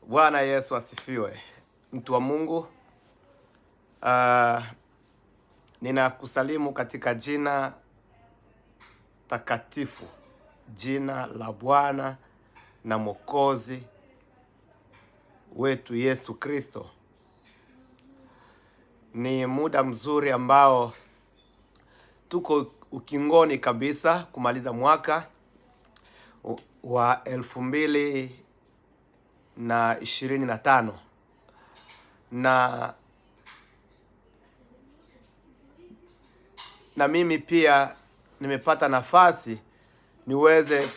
Bwana Yesu asifiwe. Mtu wa Mungu, ninakusalimu katika jina takatifu, jina la Bwana na Mwokozi wetu Yesu Kristo. Ni muda mzuri ambao tuko ukingoni kabisa kumaliza mwaka wa 2025 na mimi pia nimepata nafasi niweze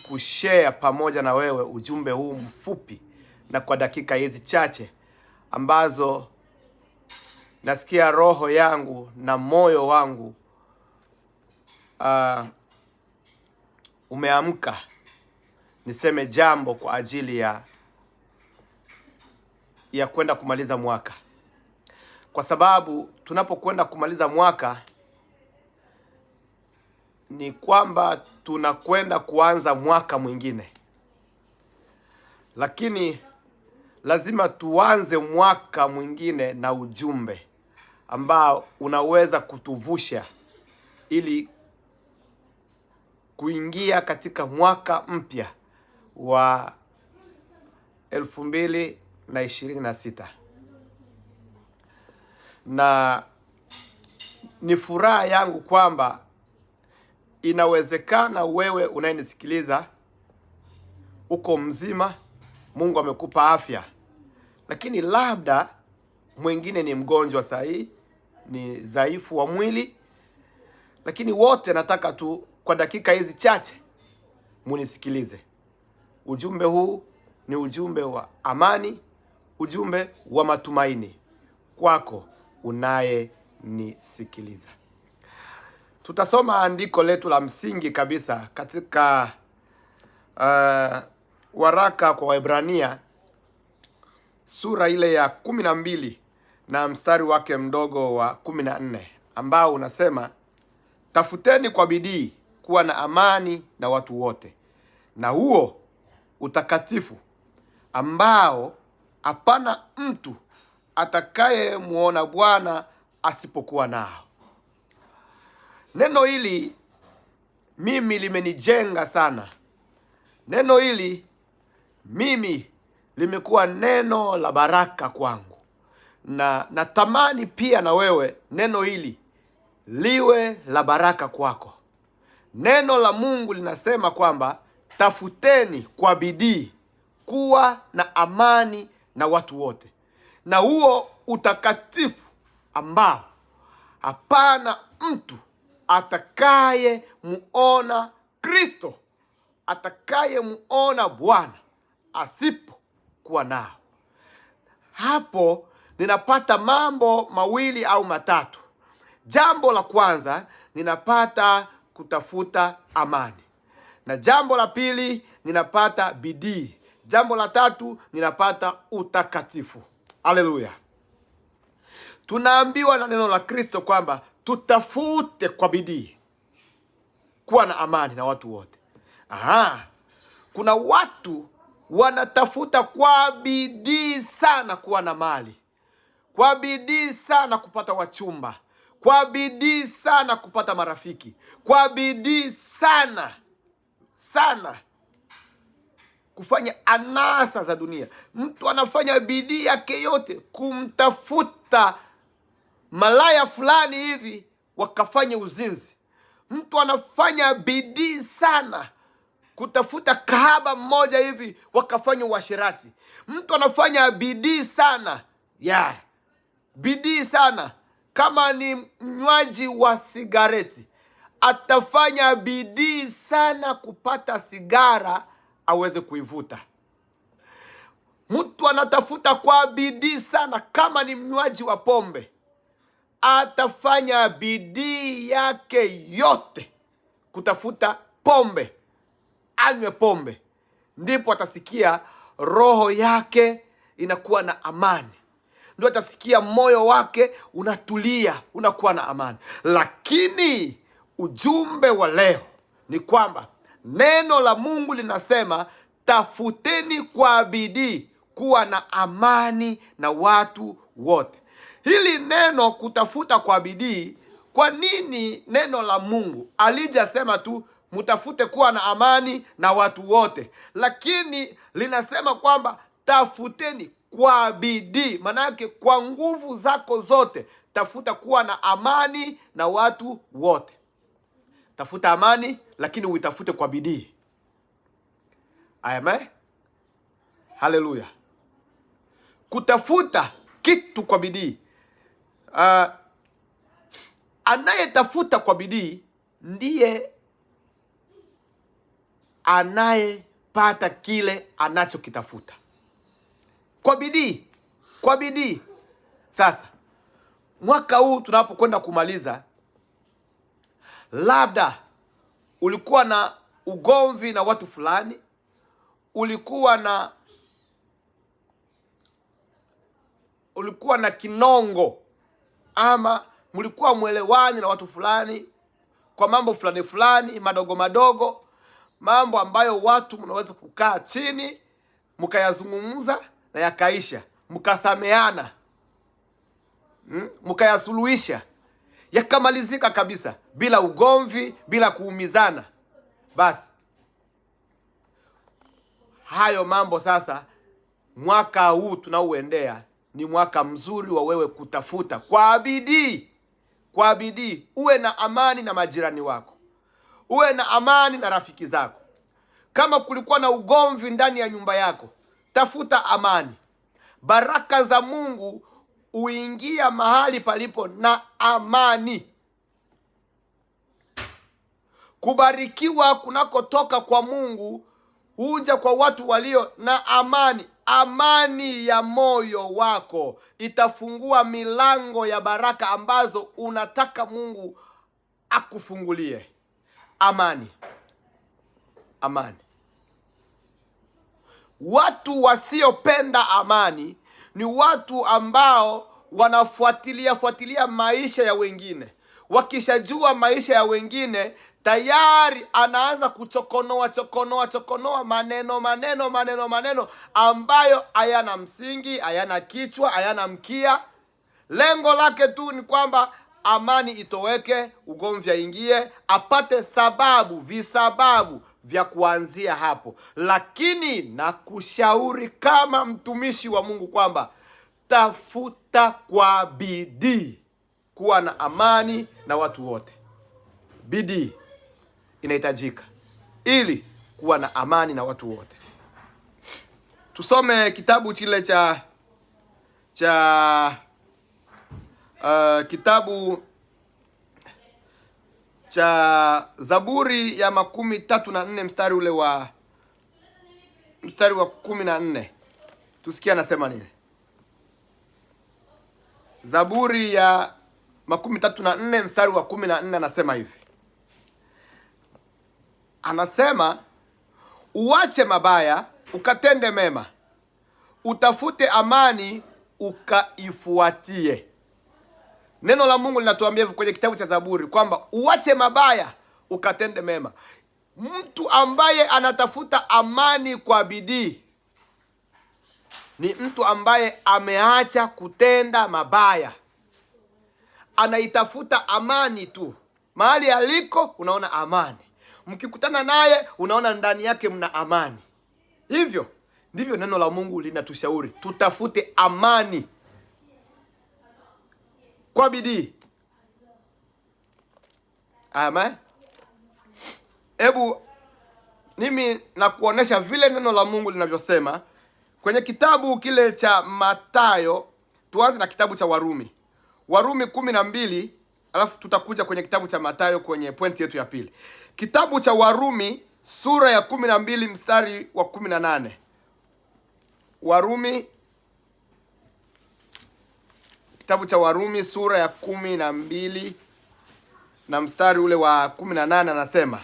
kushare pamoja na wewe ujumbe huu mfupi na kwa dakika hizi chache ambazo nasikia roho yangu na moyo wangu umeamka niseme jambo kwa ajili ya kwenda kumaliza mwaka. Kwa sababu tunapokwenda kumaliza mwaka ni kwamba tunakwenda kuanza mwaka mwingine. Lakini lazima tuanze mwaka mwingine na ujumbe ambao unaweza kutuvusha ili kuingia katika mwaka mpya wa 2026. Na ni furaha yangu kwamba inawezekana wewe unayenisikiliza uko mzima, Mungu amekupa afya. Lakini labda mwingine ni mgonjwa sahi, ni dhaifu wa mwili. Lakini wote nataka tu kwa dakika hizi chache munisikilize. Ujumbe huu ni ujumbe wa amani, ujumbe wa matumaini kwako unayenisikiliza. Tutasoma andiko letu la msingi kabisa katika waraka kwa Waebrania sura ile ya 12 na mstari wake mdogo wa 14 ambao unasema, tafuteni kwa bidii kuwa na amani na watu wote, na huo utakatifu ambao hapana mtu atakaye muona Bwana asipokuwa nao. Neno hili mimi limenijenga sana. Neno hili mimi limekuwa neno la baraka kwangu. Na natamani pia na wewe neno hili liwe la baraka kwako. Neno la Mungu linasema kwamba tafuteni kwa bidii kuwa na amani na watu wote, na huo utakatifu ambao hapana mtu atakaye muona Kristo, atakaye muona Bwana asipokuwa nao. Hapo ninapata mambo mawili au matatu. Jambo la kwanza, ninapata kutafuta amani. Na jambo la pili, ninapata bidii. Jambo la tatu, ninapata utakatifu. Haleluya. Tunaambiwa na neno la Kristo kwamba tutafute kwa bidii kuwa na amani na watu wote. Kuna watu wanatafuta kwa bidii sana kuwa na mali, kwa bidii sana kupata wachumba, kwa bidii sana kupata marafiki, kwa bidii sana kufanya anasa za dunia. Mtu anafanya bidii yake yote kumtafuta malaya fulani hivi wakafanya uzinzi. Mtu anafanya bidii sana kutafuta kahaba mmoja hivi wakafanya uasherati. Mtu anafanya bidii sana bidii sana. Kama ni mnywaji wa sigareti, atafanya bidii sana kupata sigara aweze kuivuta. Mtu anatafuta kwa bidii sana. Kama ni mnywaji wa pombe, atafanya bidii yake yote kutafuta pombe, anywe pombe, ndipo atasikia roho yake inakuwa na amani, ndio atasikia moyo wake unatulia, unakuwa na amani. Lakini ujumbe wa leo ni kwamba neno la Mungu linasema tafuteni kwa bidii kuwa na amani na watu wote. Hili neno kutafuta kwa bidii, kwa nini neno la Mungu alijasema tu mtafute kuwa na amani na watu wote, lakini linasema kwamba tafuteni kwa bidii? Maana yake kwa nguvu zako zote tafuta kuwa na amani na watu wote. Tafuta amani, lakini uitafute kwa bidii. Amen. Haleluya. Kutafuta kitu kwa bidii. Anayetafuta kwa bidii ndiye anayepata kile anachokitafuta. Kwa bidii, kwa bidii. Sasa mwaka huu tunapokwenda kumaliza, labda ulikuwa na ugomvi na watu fulani, ulikuwa na kinongo, ama mlikuwa mwelewani na watu fulani kwa mambo fulani fulani madogo madogo, mambo ambayo watu mnaweza kukaa chini mkayazungumza na yakaisha, mkasameana, mkayasuluhisha, yakamalizika kabisa bila ugomvi, bila kuumizana. Basi hayo mambo sasa, mwaka huu tunaoendea ni mwaka mzuri wa wewe kutafuta kwa bidii. Kwa bidii uwe na amani na majirani wako, uwe na amani na rafiki zako. Kama kulikuwa na ugomvi ndani ya nyumba yako, tafuta amani. Baraka za Mungu uingia mahali palipo na amani. Kubarikiwa kunakotoka kwa Mungu huja kwa watu walio na amani. Amani ya moyo wako itafungua milango ya baraka ambazo unataka Mungu akufungulie. Amani. Amani. Watu wasiopenda amani ni watu ambao wanafuatilia maisha ya wengine. Wakishajua maisha ya wengine, tayari anaanza kuchokonoa maneno ambayo hayana msingi, hayana kichwa, hayana mkia. Lengo lake tu ni kwamba amani itoweke, ugomvi aingie, apate visababu vya kuanzia hapo. Lakini nakushauri kama mtumishi wa Mungu kwamba tafuta kwa bidii kuwa na amani na watu wote. Bidii inahitajika ili kuwa na amani na watu wote. Tusome kitabu kile kitabu cha Zaburi ya 34 mstari wa 14. Tusikie anasema nini. Zaburi ya 34 mstari wa 14 anasema hivi. Anasema, uache mabaya ukatende mema, utafute amani ukaifuatie. Neno la Mungu linatuambia hivyo kwenye kitabu cha Zaburi kwamba uache mabaya ukatende mema. Mtu ambaye anatafuta amani kwa bidii ni mtu ambaye ameacha kutenda mabaya. Anaitafuta amani tu. Mahali aliko unaona amani. Mkikutana naye unaona ndani yake mna amani. Hivyo ndivyo neno la Mungu linatushauri. Tutafute amani kwa bidii. Amen. Hebu mimi nakuonesha vile neno la Mungu linavyosema kwenye kitabu kile cha Mathayo. Tuanze na kitabu cha Warumi 12, alafu tutakuja kwenye kitabu cha Mathayo kwenye pointi yetu ya pili. Kitabu cha Warumi sura ya 12 mstari wa 18. Kitabu cha Warumi sura ya 12 na mstari ule wa 18 anasema,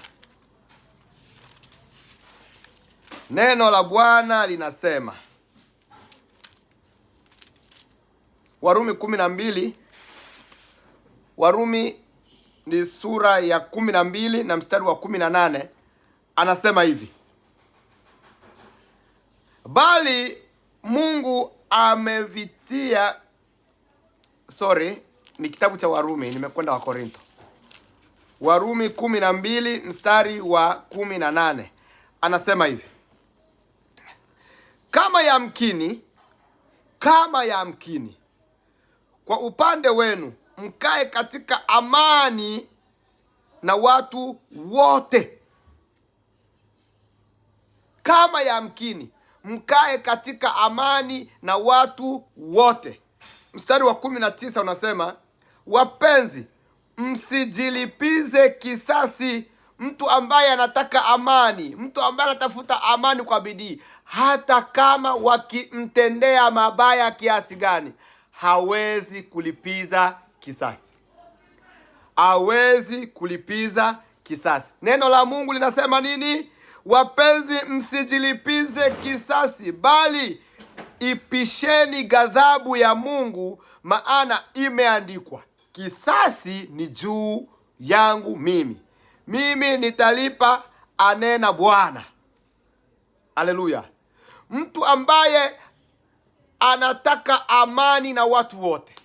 neno la Bwana linasema, Warumi 12, Warumi ni sura ya 12 na mstari wa 18 anasema hivi, bali Mungu amevitia, ni kitabu cha Warumi, nimekwenda Wakorintho. Warumi 12 mstari wa 18 anasema hivi: kama yamkini kwa upande wenu mkae katika amani na watu wote. Kama yamkini mkae katika amani na watu wote. Mstari wa 19 unasema, wapenzi, msijilipize kisasi. Mtu ambaye anataka amani, mtu ambaye anatafuta amani kwa bidii, hata kama wakimtendea mabaya kiasi gani, hawezi kulipiza kisasi. Hawezi kulipiza kisasi. Neno la Mungu linasema nini? Wapenzi, msijilipize kisasi, bali ipisheni ghadhabu ya Mungu, maana imeandikwa, kisasi ni juu yangu mimi nitalipa, anena Bwana. Haleluya. Mtu ambaye anataka amani na watu wote,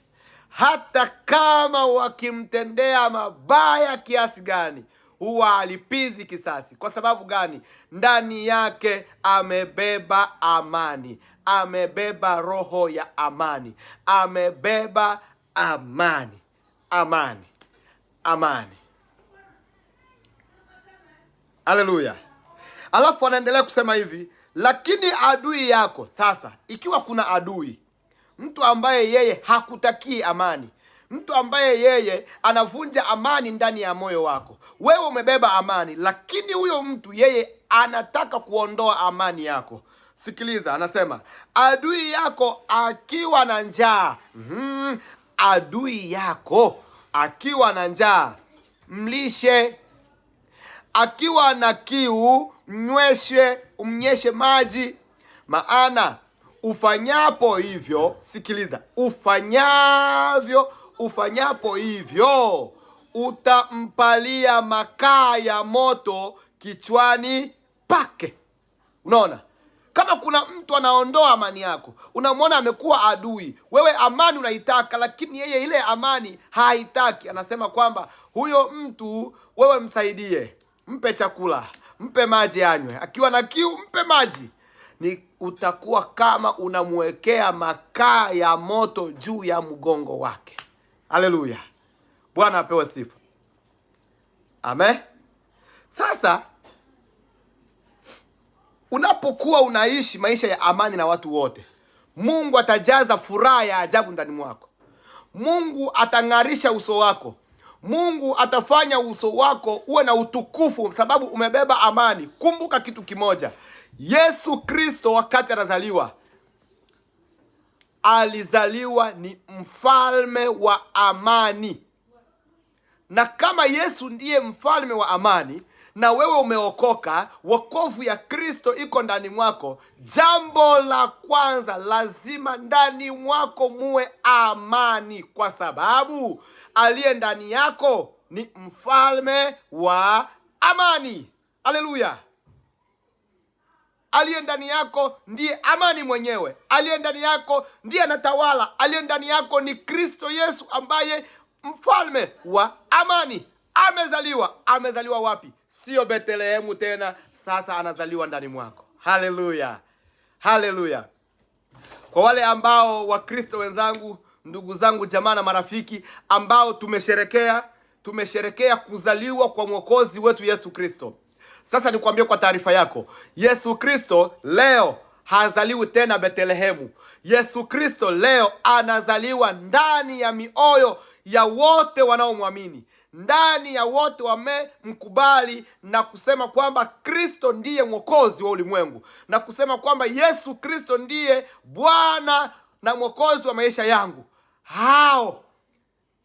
hata kama wakimtendea mabaya kiasi gani, huwa alipizi kisasi. Kwa sababu gani? Ndani yake amebeba amani, amebeba roho ya amani, amebeba amani. Haleluya. Alafu anaendelea kusema hivi, lakini adui yako. Sasa ikiwa kuna adui, mtu ambaye yeye hakutakii amani, mtu ambaye yeye anavunja amani ndani ya moyo wako, wewe umebeba amani, lakini huyo mtu yeye anataka kuondoa amani yako. Sikiliza, anasema adui yako akiwa na njaa, adui yako akiwa na njaa mlishe, akiwa na kiu umnyeshe maji. Maana ufanyapo hivyo, sikiliza, ufanyapo hivyo utampalia makaa ya moto kichwani pake. Unaona, kama kuna mtu anaondoa amani yako, unamwona amekuwa adui, wewe amani unaitaka, lakini yeye ile amani haitaki, anasema kwamba huyo mtu wewe msaidie, mpe chakula, mpe maji anywe, akiwa na kiu mpe maji. Ni utakuwa kama unamwekea makaa ya moto juu ya mgongo wake. Haleluya. Bwana apewe sifa. Amen. Sasa unapokuwa unaishi maisha ya amani na watu wote, Mungu atajaza furaha ya ajabu ndani mwako. Mungu atang'arisha uso wako. Mungu atafanya uso wako uwe na utukufu, sababu umebeba amani. Kumbuka kitu kimoja, Yesu Kristo wakati anazaliwa, alizaliwa ni mfalme wa amani. Na kama Yesu ndiye mfalme wa amani, na wewe umeokoka, wokovu ya Kristo iko ndani mwako, jambo la kwanza, lazima ndani mwako muwe amani, kwa sababu aliye ndani yako ni mfalme wa amani. Haleluya. Aliye ndani yako ndiye amani mwenyewe. Aliye ndani yako ndiye anatawala. Aliye ndani yako ni Kristo Yesu ambaye mfalme wa amani. Amezaliwa wapi? Sio Betlehemu tena, sasa anazaliwa ndani mwako. Haleluya. Haleluya. Kwa wale ambao Wakristo wenzangu, ndugu zangu, jamaa na marafiki ambao tumesherekea kuzaliwa kwa Mwokozi wetu Yesu Kristo. Sasa nikwambie kwa taarifa yako, Yesu Kristo leo hazaliwi tena Betlehemu. Yesu Kristo leo anazaliwa ndani ya mioyo ya wote wanaomwamini, ndani ya wote wamemkubali na kusema kwamba Kristo ndiye Mwokozi wa ulimwengu, na kusema kwamba Yesu Kristo ndiye Bwana na Mwokozi wa maisha yangu. Hao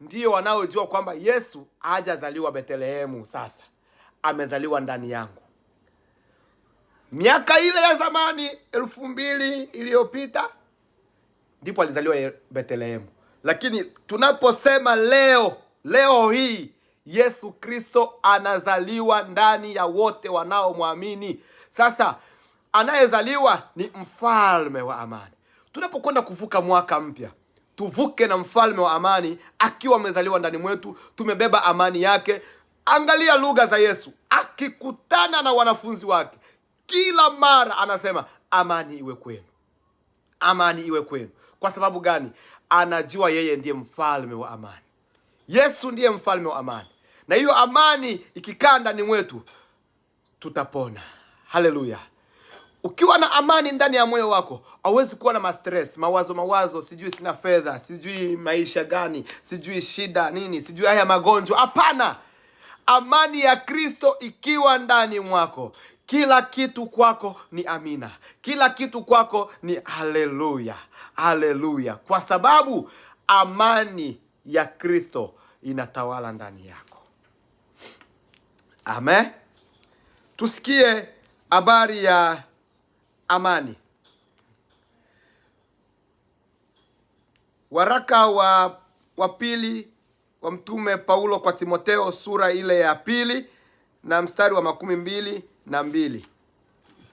ndio wanaojua kwamba Yesu hajazaliwa Betlehemu, sasa amezaliwa ndani yangu. Miaka ile ya zamani 2000 iliyopita ndipo alizaliwa Betlehemu. Lakini tunaposema leo hii Yesu Kristo anazaliwa ndani ya wote wanaomwamini. Sasa anayezaliwa ni mfalme wa amani. Tunapokwenda kuvuka mwaka mpya, tuvuke na mfalme wa amani akiwa amezaliwa ndani mwetu, tumebeba amani yake. Angalia lugha za Yesu akikutana na wanafunzi wake, kila mara anasema amani iwe kwenu, amani iwe kwenu. Kwa sababu gani? Anajua yeye ndiye mfalme wa amani. Yesu ndiye mfalme wa amani, na hiyo amani ikikaa ndani mwetu tutapona. Haleluya! Ukiwa na amani ndani ya moyo wako, hauwezi kuwa na stress, mawazo, sijui sina fedha, sijui maisha gani, sijui shida nini, sijui haya magonjwa. Hapana. Amani ya Kristo ikiwa ndani mwako, kila kitu kwako ni amina, kila kitu kwako ni haleluya, haleluya, kwa sababu amani ya Kristo inatawala ndani yako. Amen. Tusikie habari ya amani. Waraka wa pili wa mtume Paulo kwa Timotheo, sura ile ya 2 na mstari wa 22.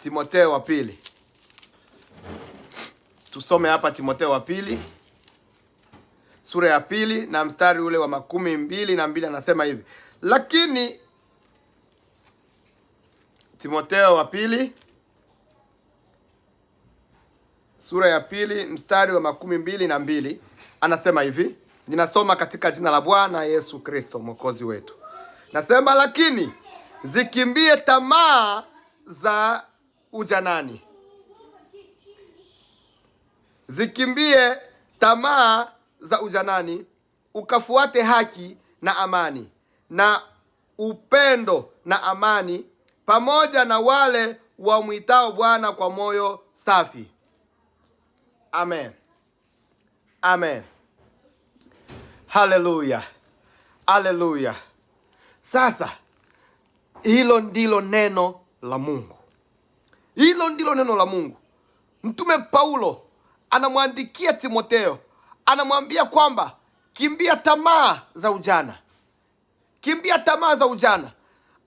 Timotheo wa pili. Tusome hapa Timotheo wa pili, sura ya 2 na mstari ule wa 22, anasema hivi. Lakini Timotheo wa pili, sura ya 2 mstari wa 22, anasema hivi. Ninasoma katika jina la Bwana Yesu Kristo Mwokozi wetu. Nasema, lakini zikimbie tamaa za ujanani. Zikimbie tamaa za ujanani, ukafuate haki na amani na upendo na amani, pamoja na wale wamwitao Bwana kwa moyo safi. Amen. Amen. Haleluya. Haleluya. Sasa hilo ndilo neno la Mungu. Hilo ndilo neno la Mungu. Mtume Paulo anamwandikia Timotheo, anamwambia kwamba kimbia tamaa za ujana. Kimbia tamaa za ujana.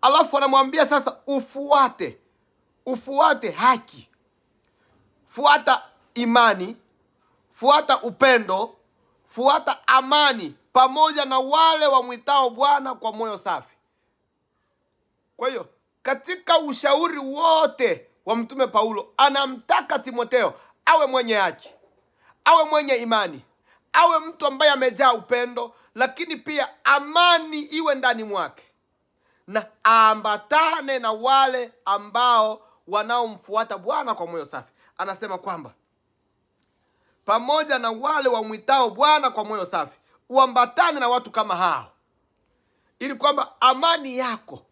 Alafu anamwambia sasa ufuate haki. Fuata imani, fuata upendo, fuata amani, pamoja na wale wamwitao Bwana kwa moyo safi. Kwa hiyo katika ushauri wote wa mtume Paulo, anamtaka Timotheo awe mwenye haki, awe mwenye imani, awe mtu ambaye amejaa upendo, lakini pia amani iwe ndani mwake, na aambatane na wale ambao wanaomfuata Bwana kwa moyo safi. Anasema kwamba pamoja na wale wamwitao Bwana kwa moyo safi, uambatane na watu kama hao, ili kwamba amani yako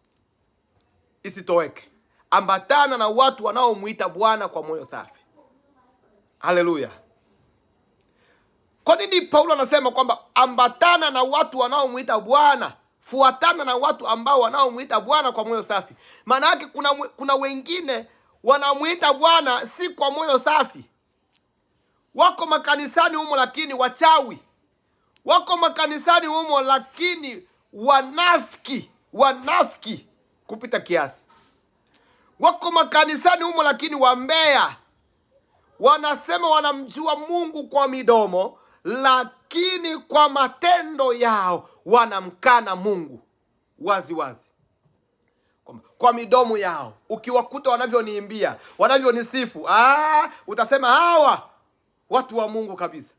isitoweke. Ambatana na watu wanaomwita Bwana kwa moyo safi. Haleluya. Kwa nini Paulo anasema kwamba ambatana na watu wanaomwita Bwana, fuatana na watu ambao wanaomwita Bwana kwa moyo safi? Maana yake kuna wengine wanamwita Bwana si kwa moyo safi. Wako makanisani humo lakini wachawi. Wako makanisani humo lakini wanafiki kupita kiasi. Wako makanisani humo lakini wambea. Wanasema wanamjua Mungu kwa midomo, lakini kwa matendo yao wanamkana Mungu wazi wazi. Kwa midomo yao ukiwakuta wanavyoniimbia, wanavyonisifu, utasema hawa watu wa Mungu kabisa.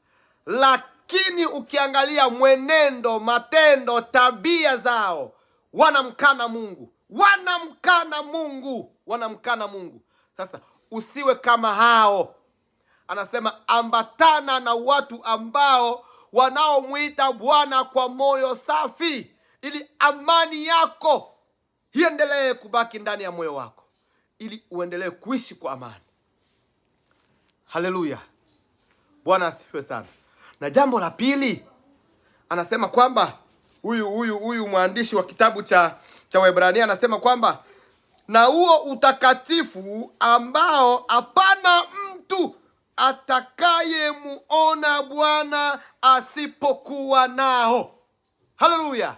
Lakini ukiangalia mwenendo, matendo, tabia zao, wanamkana Mungu. Wanamkana Mungu. Sasa usiwe kama hao. Anasema ambatana na watu ambao wanaomwita Bwana kwa moyo safi, ili amani yako iendelee kubaki ndani ya moyo wako, ili uendelee kuishi kwa amani. Haleluya. Bwana asifiwe sana. Na jambo la pili, anasema kwamba huyu mwandishi wa kitabu cha Waebrania anasema kwamba na huo utakatifu ambao hapana mtu atakayemuona Bwana asipokuwa nao. Haleluya.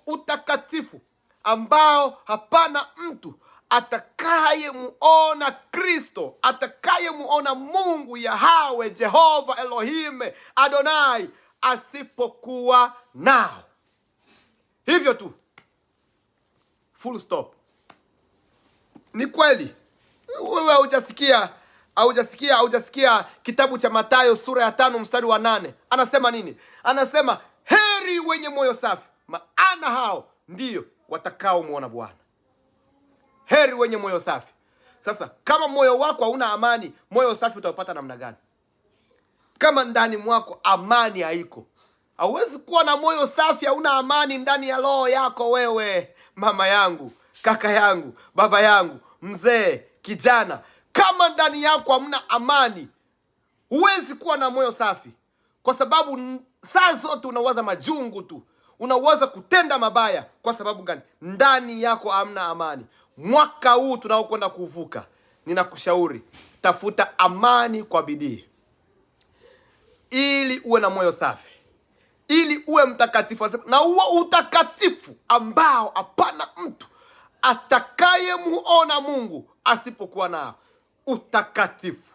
Utakatifu ambao hapana mtu atakayemuona Kristo, atakayemuona Mungu Yahweh, Jehova Elohim, Adonai, asipokuwa nao. Hivyo tu, full stop. Ni kweli wewe haujasikia kitabu cha Mathayo sura ya 5 mstari wa 8. Anasema nini? Anasema heri wenye moyo safi, maana hao ndiyo watakaomuona Bwana. Heri wenye moyo safi. Sasa kama moyo wako hauna amani, moyo safi utaupata namna gani? Kama ndani mwako amani haiko, hauwezi kuwa na moyo safi. Hauna amani ndani ya roho yako. Wewe mama yangu, kaka yangu, baba yangu, mzee, kijana, kama ndani yako hamna amani, huwezi kuwa na moyo safi, kwa sababu saa zote unawaza majungu tu, unawaza kutenda mabaya. Kwa sababu gani? Ndani yako hamna amani. Mwaka huu tunaokwenda kuvuka, ninakushauri tafuta amani kwa bidii, ili uwe na moyo safi, ili uwe mtakatifu. Na huo utakatifu ambao hapana mtu atakayemuona Mungu asipokuwa nao. Utakatifu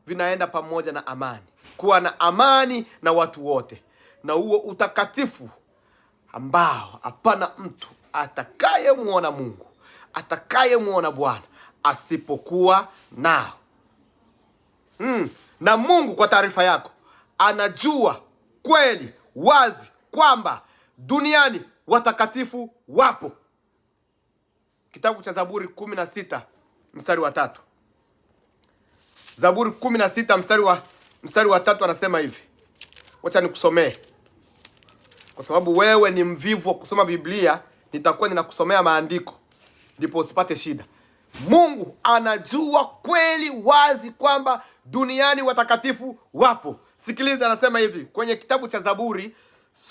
vinaenda pamoja na amani, kuwa na amani na watu wote. Na huo utakatifu ambao hapana mtu atakayemuona Mungu, atakayemuona Bwana asipokuwa nao. Na Mungu, kwa taarifa yako, anajua kweli wazi kwamba duniani watakatifu wapo. Kitabu cha Zaburi 16 mstari wa 3. Zaburi 16 mstari wa 3 anasema hivi. Wacha nikusomee, kwa sababu wewe ni mvivu wa kusoma Biblia. Nitakuwa ninakusomea maandiko ndipo usipate shida. Mungu anajua kweli wazi kwamba duniani watakatifu wapo. Sikiliza, anasema hivi kwenye kitabu cha Zaburi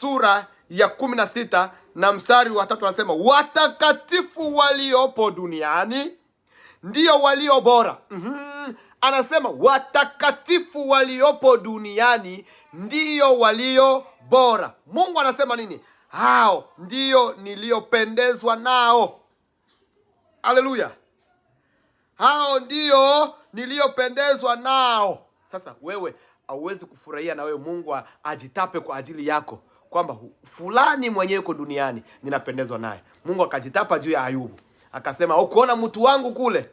sura ya 16 na mstari wa 3, anasema watakatifu waliopo duniani ndio walio bora. Anasema watakatifu waliopo duniani ndio walio bora. Mungu anasema nini? Hao ndio niliopendezwa nao. Haleluya! Hao ndio niliopendezwa nao. Sasa wewe hauwezi kufurahia na wewe Mungu ajitape kwa ajili yako kwamba fulani mwenyewe yuko duniani ninapendezwa naye. Mungu akajitapa juu ya Ayubu, akasema ukiona mtu wangu kule,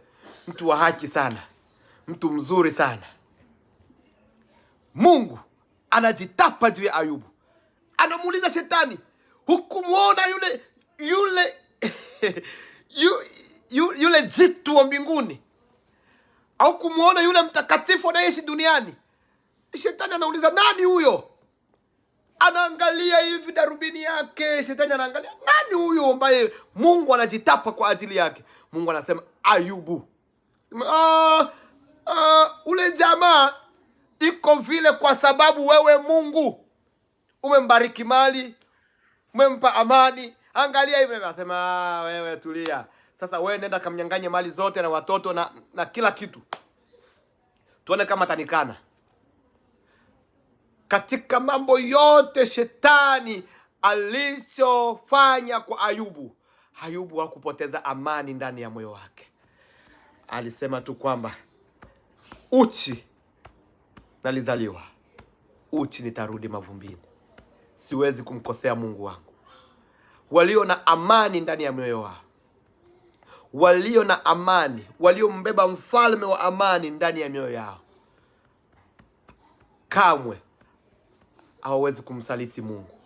mtu wa haki sana, mtu mzuri sana. Mungu anajitapa juu ya Ayubu. Anamuuliza shetani, hukumuona yule jitu wa mbinguni? Au kumuona yule mtakatifu anayeishi duniani? Shetani anauliza, nani huyo? Anaangalia hivi darubini yake, shetani anaangalia, nani huyo ambaye Mungu anajitapa kwa ajili yake? Mungu anasema Ayubu. Ule jamaa iko vile kwa sababu wewe Mungu umembariki mali, umempa amani. Angalia hivi, anasema wewe tulia. Sasa wewe nenda kamnyanganye mali zote na watoto na kila kitu, tuone kama tanikana. Katika mambo yote shetani alichofanya kwa Ayubu, Ayubu hakupoteza amani ndani ya moyo wake. Alisema tu kwamba uchi nalizaliwa, uchi nitarudi mavumbini. Siwezi kumkosea Mungu wangu. Walio na amani ndani ya moyo wao, walio na amani, waliombeba mfalme wa amani ndani ya mioyo yao, kamwe hawawezi kumsaliti Mungu.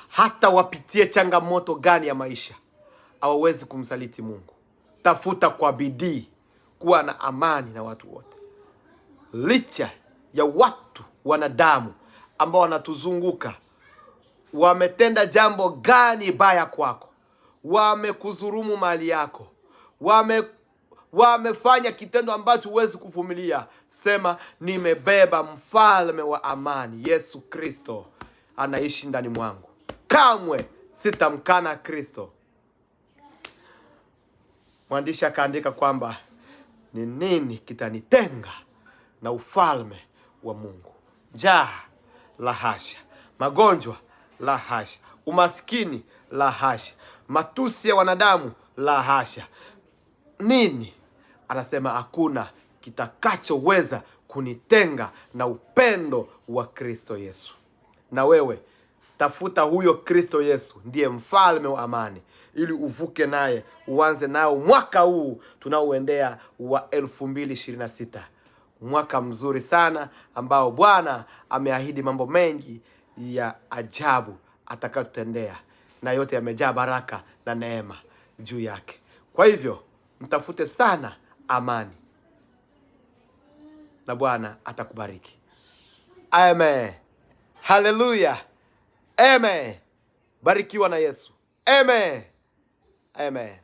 Hata wapitie changamoto gani ya maisha, hawawezi kumsaliti Mungu. Tafuta kwa bidii kuwa na amani na watu wote. Licha ya watu wanadamu ambao wanatuzunguka wametenda jambo gani baya kwako, wamekuzurumu mali yako, wamefanya kitendo ambacho huwezi kuvumilia, sema nimebeba mfalme wa amani, Yesu Kristo anaishi ndani mwangu. Kamwe sitamkana Kristo. Mwandishi akaandika kwamba ni nini kitanitenga na ufalme wa Mungu? Njaa? La hasha. Magonjwa? La hasha. Umaskini? La hasha. Matusi ya wanadamu? La hasha. nini? Anasema hakuna kitakachoweza kunitenga na upendo wa Kristo Yesu. Na wewe tafuta huyo Kristo Yesu, ndiye mfalme wa amani, ili uvuke naye, uanze nao mwaka huu tunaoendea wa 2026. Mwaka mzuri sana ambao Bwana ameahidi mambo mengi ya ajabu atakayotutendea, na yote yamejaa baraka na neema juu yake. Kwa hivyo mtafute sana amani na Bwana atakubariki. Amen. Haleluya. Amen. Barikiwa na Yesu. Amen. Amen.